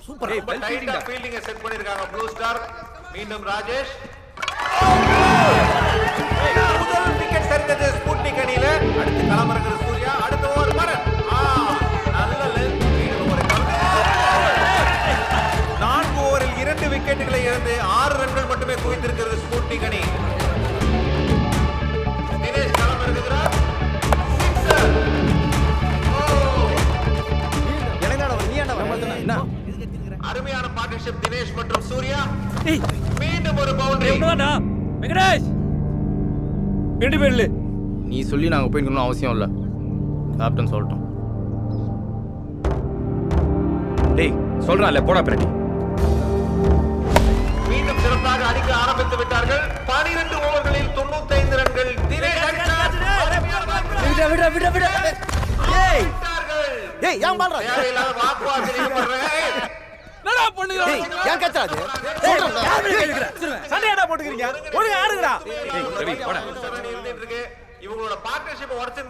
Super டைட்டா ஃபீல்டிங்க set பண்ணிருக்காங்க blue star. மீண்டும் ராஜேஷ். முதல் விக்கெட் சரிந்தது ஸ்பூட்னிக் அணியில. அடுத்து களமிறங்குற சூர்யா. அடுத்த ஓவர் பரன். நல்ல லென்த். ஒரு 4 ஓவரில் 2 விக்கெட்டுகளை இழந்து 6 ரன்கள் மட்டுமே குவித்திருக்கிறது ஸ்பூட்னிக் அணி. தினேஷ் களமிறங்குகிறார். சிக்ஸர். அருமையான பார்ட்னர்ஷிப் தினேஷ் மற்றும் சூர்யா. மீண்டும் ஒரு பவுண்டரி. வெங்கடேஷ் நீ சொல்லி நாங்க போயிடணும்னு அவசியம் இல்ல. கேப்டன் சொல்லட்டும். டேய் சொல்றான்ல போடா பிரடி. மீண்டும் சிறப்பாக அடிக்க ஆரம்பித்து விட்டார்கள். 12 ஓவர்களில் 95 ரன்கள். தினேஷ் அடித்தார். விட ஏய் ஏய் ஏன் பால்றா? தேவையில்லாத வாக்குவாதம் ஈடுபடுறாங்க. என்னடா பண்ணுங்க? ஏன் கத்துறாது? சண்டை ஏடா போட்டுக்கிறீங்க? ஒழுங்கா ஆடுங்கடா. இவங்களோட பார்ட்னர்ஷிப் உடைச்சிருந்தா